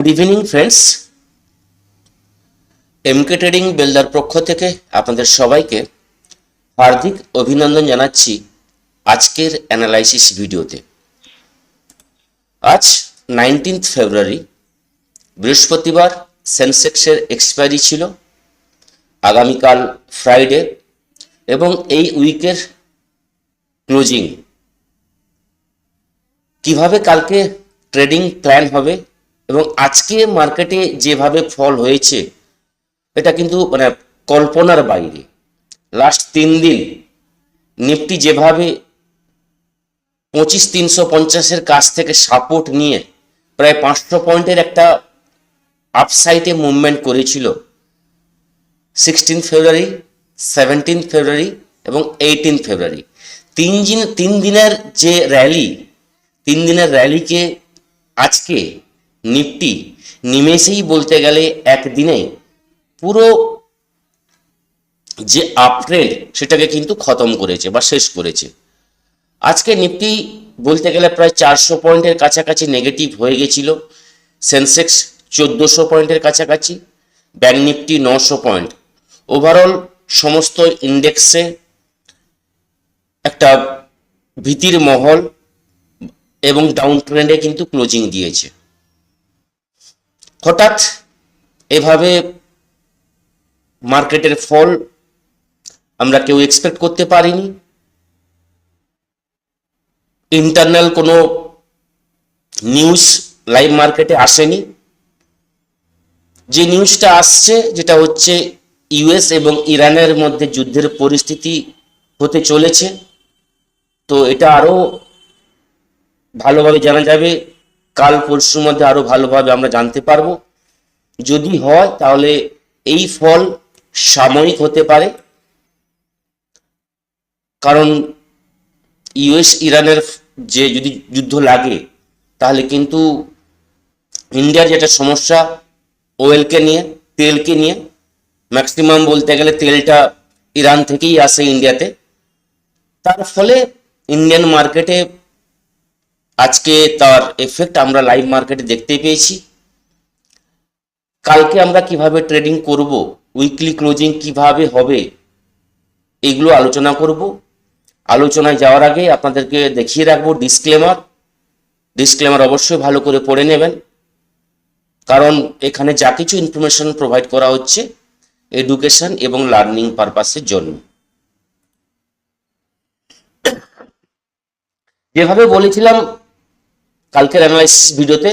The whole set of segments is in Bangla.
গুড ইভিনিং ফ্রেন্ডস, এমকে ট্রেডিং বেলদার পক্ষ থেকে আপনাদের সবাইকে হার্দিক অভিনন্দন জানাচ্ছি আজকের অ্যানালাইসিস ভিডিওতে। আজ 19 ফেব্রুয়ারি বৃহস্পতিবার, সেন্সেক্সের এক্সপায়ারি ছিল। আগামীকাল ফ্রাইডে এবং এই উইকের ক্লোজিং। কিভাবে কালকে ট্রেডিং প্ল্যান হবে এবং আজকে মার্কেটে যেভাবে ফল হয়েছে এটা কিন্তু কল্পনার বাইরে। লাস্ট 3 দিন নিফটি যেভাবে 25,350-এর কাছ থেকে সাপোর্ট নিয়ে প্রায় 500 পয়েন্টের একটা আপসাইডে মুভমেন্ট করেছিল 16 ফেব্রুয়ারি, 17 ফেব্রুয়ারি এবং 18 ফেব্রুয়ারি। তিন দিনের যে র্যালি, 3 দিনের র্যালিকে আজকে নিফটি নিমেষেই বলতে গেলে একদিনে পুরো যে আপট্রেন্ড সেটাকে কিন্তু খতম করেছে বা শেষ করেছে। আজকে নিফটি বলতে গেলে প্রায় 400 পয়েন্টের কাছাকাছি নেগেটিভ হয়ে গেছিল। সেন্সেক্স 1400 পয়েন্টের কাছাকাছি, ব্যাংক নিফটি 900 পয়েন্ট। ওভারঅল সমস্ত ইন্ডেক্সে একটা ভীতির মহল এবং ডাউন ট্রেন্ডে কিন্তু ক্লোজিং দিয়েছে। হঠাৎ এভাবে মার্কেটের ফল আমরা কেউ এক্সপেক্ট করতে পারিনি। ইন্টারনাল কোনো নিউজ লাইভ মার্কেটে আসেনি। যে নিউজটা আসছে যেটা হচ্ছে ইউএস এবং ইরানের মধ্যে যুদ্ধের পরিস্থিতি হতে চলেছে। তো এটা আরো ভালোভাবে জানা যাবে, কাল পরশুর মধ্যে আরো ভালোভাবে আমরা জানতে পারবো। যদি হয় তাহলে এই ফল সাময়িক হতে পারে, কারণ ইউএস ইরানের যে যদি যুদ্ধ লাগে তাহলে কিন্তু ইন্ডিয়ার যেটা সমস্যা ওয়েলকে নিয়ে, তেলকে নিয়ে, ম্যাক্সিমাম বলতে গেলে তেলটা ইরান থেকেই আসে ইন্ডিয়াতে। তার ফলে ইন্ডিয়ান মার্কেটে আজকে তার এফেক্ট আমরা লাইভ মার্কেটে দেখতে পেয়েছি। কালকে আমরা কিভাবে ট্রেডিং করব, উইকলি ক্লোজিং কিভাবে হবে, এগুলো আলোচনা করব। আলোচনায় যাওয়ার আগে আপনাদেরকে দেখিয়ে রাখবো ডিসক্লেমার অবশ্যই ভালো করে পড়ে নেবেন, কারণ এখানে যা কিছু ইনফরমেশন প্রোভাইড করা হচ্ছে এডুকেশন এবং লার্নিং পারপাসের জন্য। যেভাবে বলেছিলাম কালকের অ্যানালাইসিস ভিডিওতে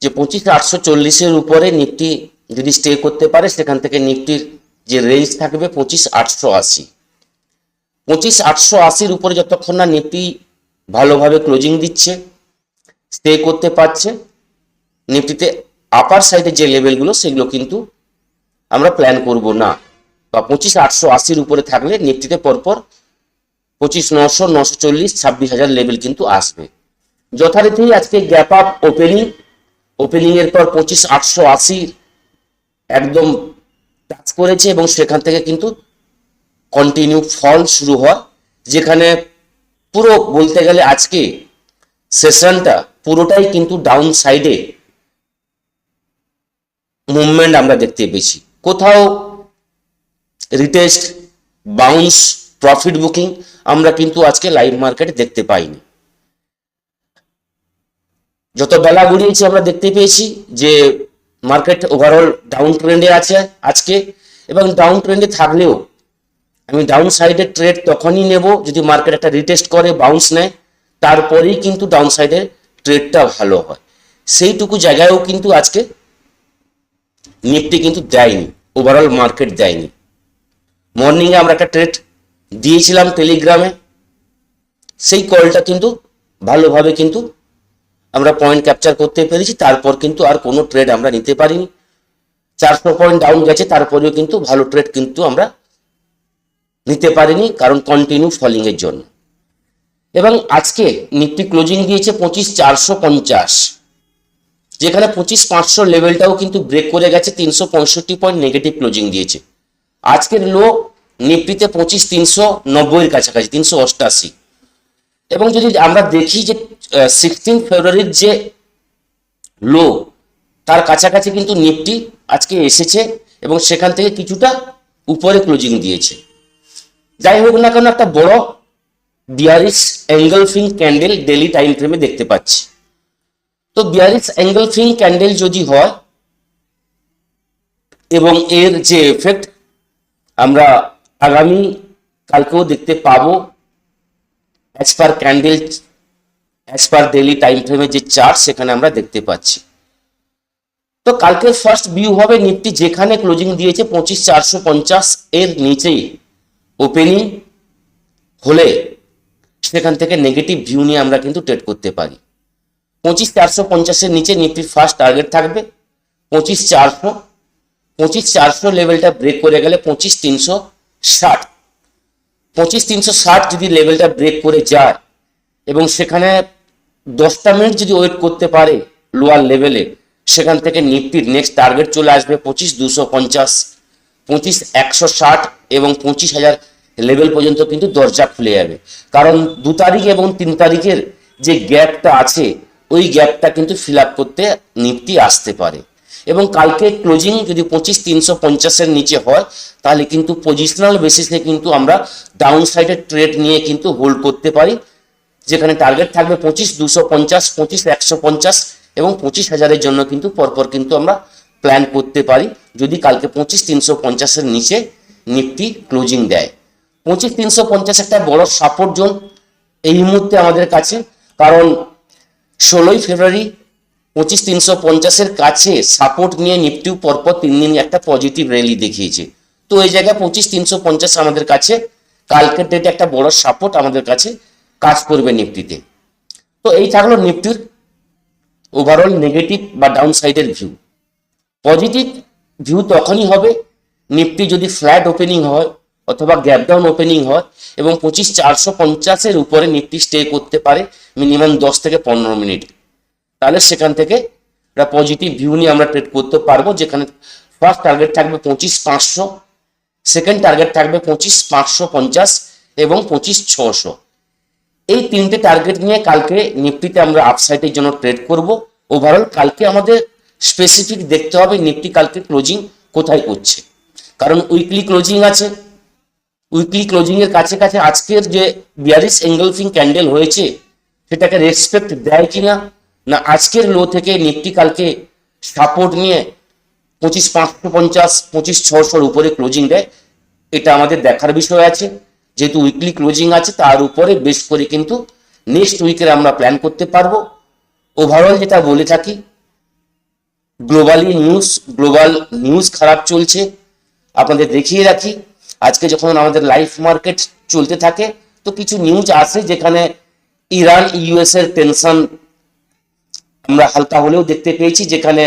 যে 25,840-এর উপরে নিফটি যদি স্টে করতে পারে, সেখান থেকে নিফটির যে রেঞ্জ থাকবে 25,880। 25,880-র উপরে যতক্ষণ না নিফটি ভালোভাবে ক্লোজিং দিচ্ছে, স্টে করতে পারছে, নিফটিতে আপার সাইডে যে লেভেলগুলো সেগুলো কিন্তু আমরা প্ল্যান করব না। বা 25,880-র উপরে থাকলে নিফটিতে পরপর 25,900, 940, 26,000 লেভেল কিন্তু আসবে। যথারীতি আজকে গ্যাপ আপ ওপেনিং এর পর 25,880 একদম টাচ করেছে এবং সেখান থেকে কিন্তু কন্টিনিউ ফল শুরু হয়, যেখানে পুরো বলতে গেলে আজকে সেশনটা পুরোটাই কিন্তু ডাউন সাইডে মুভমেন্ট আমরা দেখতে পেয়েছি। কোথাও রিটেস্ট, বাউন্স, প্রফিট বুকিং আমরা কিন্তু আজকে লাইভ মার্কেটে দেখতে পাইনি। যত বেলা গড়িয়েছে আমরা দেখতে পেয়েছি যে মার্কেট ওভারঅল ডাউন ট্রেন্ডে আছে আজকে, এবং ডাউন ট্রেন্ডে থাকলেও আমি ডাউন সাইডের ট্রেড তখনই নেব যদি মার্কেট একটা রিটেস্ট করে, বাউন্স নেয়, তারপরেই কিন্তু ডাউন সাইডের ট্রেডটা ভালো হয়। সেইটুকু জায়গায়ও কিন্তু আজকে নিফটি কিন্তু দেয়নি, ওভারঅল মার্কেট দেয়নি। মর্নিংয়ে আমরা একটা ট্রেড দিয়েছিলাম টেলিগ্রামে, সেই কলটা কিন্তু ভালোভাবে কিন্তু আমরা পয়েন্ট ক্যাপচার করতে পেরেছি। তারপর কিন্তু আর কোনো ট্রেড আমরা নিতে পারিনি। 400 পয়েন্ট ডাউন গেছে, তারপরেও কিন্তু ভালো ট্রেড কিন্তু আমরা নিতে পারিনি, কারণ কন্টিনিউ ফলিং এর জন্য। এবং আজকে নিফটি ক্লোজিং দিয়েছে 25,450, যেখানে 25,500 লেভেলটাও কিন্তু ব্রেক করে গেছে। 365 পয়েন্ট নেগেটিভ ক্লোজিং দিয়েছে। আজকের লো নিফটিতে 25,390-এর কাছাকাছি, 388। এবং যদি আমরা দেখি যে 16 ফেব্রুয়ারির যে লো, তার কাছাকাছি কিন্তু নিফটি আজকে এসেছে এবং সেখান থেকে কিছুটা উপরে ক্লোজিং দিয়েছে। যাই হোক না কেন, একটা বড় বিয়ারিশ এঙ্গলফিং ক্যান্ডেল ডেলি টাইম ফ্রেমে দেখতে পাচ্ছি। তো বিয়ারিশ এঙ্গলফিং ক্যান্ডেল যদি হয় এবং এর যে এফেক্ট আমরা আগামী কালকেও দেখতে পাবো, as per candle, as per daily time ফ্রেমের যে চার্ট সেখানে আমরা দেখতে পাচ্ছি। তো কালকের ফার্স্ট ভিউ হবে নিফটি যেখানে ক্লোজিং দিয়েছে 25,450 এর নিচেই ওপেনিং হলে সেখান থেকে নেগেটিভ ভিউ নিয়ে আমরা কিন্তু ট্রেড করতে পারি। 25,450 নিচে নিফটির ফার্স্ট টার্গেট থাকবে 25,400। 25,400 লেভেলটা ব্রেক করে গেলে 25,360, 25,360 যদি লেভেলটা ব্রেক করে যায় এবং সেখানে 10টা মিনিট যদি ওয়েট করতে পারে লোয়ার লেভেলে, সেখান থেকে নিফটির নেক্সট টার্গেট চলে আসবে 25,250, 25,160 এবং 25,000 লেভেল পর্যন্ত কিন্তু দরজা খুলে যাবে। কারণ 2 তারিখ এবং 3 তারিখের যে গ্যাপটা আছে ওই গ্যাপটা কিন্তু ফিল আপ করতে নিফটি আসতে পারে। এবং কালকে ক্লোজিং যদি 25,350 নিচে হয় তাহলে কিন্তু পজিশনাল বেসিসে কিন্তু আমরা ডাউন সাইডের ট্রেড নিয়ে কিন্তু হোল্ড করতে পারি, যেখানে টার্গেট থাকবে 25,250, 25,150 এবং 25,000 জন্য কিন্তু পরপর কিন্তু আমরা প্ল্যান করতে পারি যদি কালকে 25,350 নিচে নিফটি ক্লোজিং দেয়। 25,350 একটা বড় সাপোর্ট জোন এই মুহূর্তে আমাদের কাছে, কারণ 16ই ফেব্রুয়ারি 25,350 কাছে সাপোর্ট নিয়ে নিফটিও পরপর 3 দিন একটা পজিটিভ র্যালি দেখিয়েছে। তো এই জায়গায় 25,350 আমাদের কাছে কালকের ডেটে একটা বড় সাপোর্ট আমাদের কাছে কাজ করবে নিফটিতে। তো এই থাকলো নিফটির ওভারঅল নেগেটিভ বা ডাউন সাইডের ভিউ। পজিটিভ ভিউ তখনই হবে নিফটি যদি ফ্ল্যাট ওপেনিং হয় অথবা গ্যাপ ডাউন ওপেনিং হয় এবং 25,450 উপরে নিফটি স্টে করতে পারে মিনিমাম 10 থেকে 15 মিনিট, তাহলে সেখান থেকে একটা পজিটিভ ভিউ নিয়ে আমরা ট্রেড করতে পারবো, যেখানে ফার্স্ট টার্গেট থাকবে 25,500, সেকেন্ড টার্গেট থাকবে 25,550 এবং 25,600। এই 3টে টার্গেট নিয়ে কালকে নিফটিতে আমরা আপসাইডের জন্য ট্রেড করব। ওভারঅল কালকে আমাদের স্পেসিফিক দেখতে হবে নিফটি কালকে ক্লোজিং কোথায় করছে, কারণ উইকলি ক্লোজিং আছে। উইকলি ক্লোজিং এর কাছে কাছে আজকের যে বিয়ারিশ এঙ্গলফিং ক্যান্ডেল হয়েছে সেটাকে রেসপেক্ট দেয় কিনা, না আজকের লো থেকে নিফটি কালকে সাপোর্ট নিয়ে 25,550, 25,600 উপরে ক্লোজিং দেয়, এটা আমাদের দেখার বিষয় আছে। যেহেতু উইকলি ক্লোজিং আছে তার উপরে বেশ করে কিন্তু নেক্সট উইকের আমরা প্ল্যান করতে পারবো। ওভারঅল যেটা বলে থাকি, গ্লোবাল নিউজ খারাপ চলছে। আপনাদের দেখিয়ে রাখি, আজকে যখন আমাদের লাইভ মার্কেট চলতে থাকে তো কিছু নিউজ আসে যেখানে ইরান ইউএস এর টেনশন আমরা হালকা হলেও দেখতে পেয়েছি, যেখানে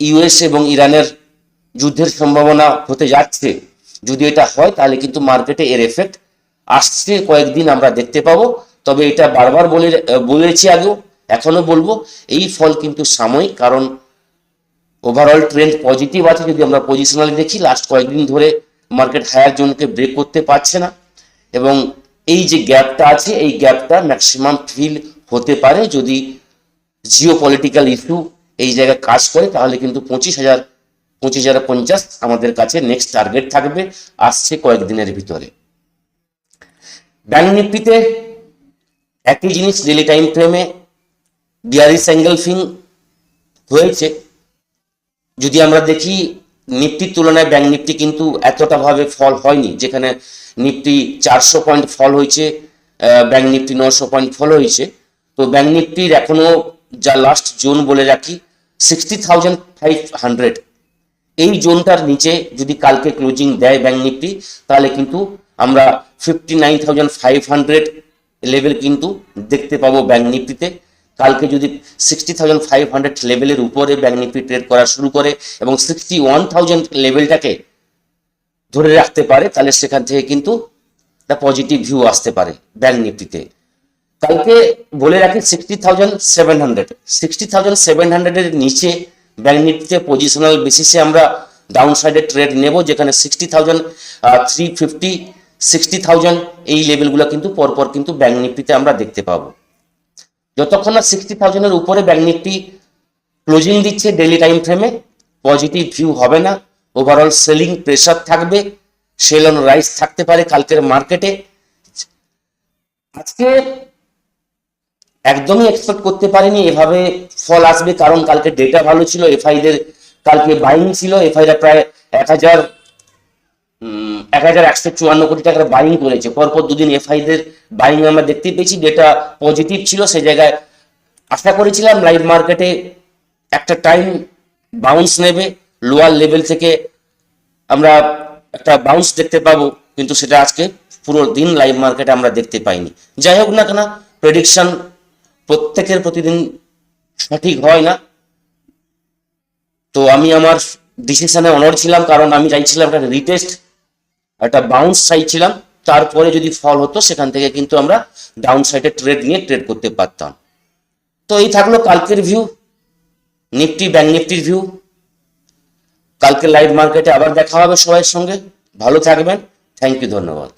ইউএস এবং ইরানের যুদ্ধের সম্ভাবনা হতে যাচ্ছে। যদি এটা হয় তাহলে কিন্তু মার্কেটে এর এফেক্ট আসছে কয়েকদিন আমরা দেখতে পাবো। তবে এটা বারবার বলেছি আগেও, এখনো বলবো, এই ফল কিন্তু সাময়িক, কারণ ওভারঅল ট্রেন্ড পজিটিভ আছে। যদি আমরা পজিশনালি দেখি লাস্ট কয়েকদিন ধরে মার্কেট হায়ার জোনকে ব্রেক করতে পারছে না এবং এই যে গ্যাপটা আছে এই গ্যাপটা ম্যাক্সিমাম ফিল হতে পারে যদি জিও পলিটিক্যাল ইস্যু এই জায়গায় কাজ করে, তাহলে কিন্তু 25,050 আমাদের কাছে নেক্সট টার্গেট থাকবে আসছে কয়েকদিনের ভিতরে। ব্যাংক নিফটিতে একই জিনিস, ডেলি টাইম ফ্রেমে বিয়ারিশ এঙ্গলফিং হয়েছে। যদি আমরা দেখি নিফটির তুলনায় ব্যাংক নিফটি কিন্তু এতটা ভাবে ফল হয়নি, যেখানে নিফটি 400 পয়েন্ট ফল হয়েছে, ব্যাংক নিফটি 900 পয়েন্ট ফল হয়েছে। তো ব্যাংক নিফটির এখনো যা লাস্ট জোন বলে রাখি 60,500, এই জোনটার নিচে যদি কালকে ক্লোজিং দেয় ব্যাংক নিফটি তাহলে কিন্তু আমরা 59,500 লেভেল কিন্তু দেখতে পাবো ব্যাংক নিফটিতে। কালকে যদি 60,500 লেভেলের উপরে ব্যাংক নিফটি ট্রেড করা শুরু করে এবং 61,000 লেভেলটাকে ধরে রাখতে পারে তাহলে সেখান থেকে কিন্তু একটা পজিটিভ ভিউ আসতে পারে ব্যাংক নিফটিতে। কালকে বলে রাখি 60,700 এর নিচে ব্যাংক নিফটিতে পজিশনাল বেসিসে আমরা ডাউন সাইডে ট্রেড নেব, যেখানে 60,350, 60,000 এই লেভেলগুলো কিন্তু পরপর কিন্তু ব্যাংক নিফটিতে আমরা দেখতে পাবো। যতক্ষণ না 60,000 এর উপরে ব্যাংক নিফটি ক্লোজিং দিচ্ছে ডেইলি টাইম ফ্রেমে, পজিটিভ ভিউ হবে না, ওভারঅল সেলিং প্রেসার থাকবে, সেল অন রাইস থাকতে পারে কালকের মার্কেটে। আজকে একদমই এক্সপেক্ট করতে পারিনি এভাবে ফল আসবে, কারণ কালকে ডেটা ভালো ছিল, এফআইদের কালকে বাইং ছিল, এফআইরা প্রায় 1154 কোটি টাকার বাইং করেছে, পরপর দুদিন এফআইদের বাইং আমরা দেখতে পেয়েছি, ডেটা পজিটিভ ছিল। সেই জায়গায় আশা করেছিলাম লাইভ মার্কেটে একটা টাইম বাউন্স নেবে, লোয়ার লেভেল থেকে আমরা একটা বাউন্স দেখতে পাবো, কিন্তু সেটা আজকে পুরো দিন লাইভ মার্কেটে আমরা দেখতে পাইনি। যাই হোক না কেন, প্রেডিকশন প্রত্যেকের প্রতিদিন সঠিক হয় না, তো আমি আমার ডিসিশনে অনড় ছিলাম, কারণ আমি চাইছিলাম একটা রিটেস্ট, একটা বাউন্স চাইছিলাম, তারপরে যদি ফল হতো সেখান থেকে কিন্তু আমরা ডাউন সাইডে ট্রেড নিয়ে ট্রেড করতে পারতাম। তো এই থাকলো কালকের ভিউ, নিফটি ব্যাংক নিফটির ভিউ। কালকে লাইভ মার্কেটে আবার দেখা হবে সবার সঙ্গে, ভালো থাকবেন, থ্যাংক ইউ, ধন্যবাদ।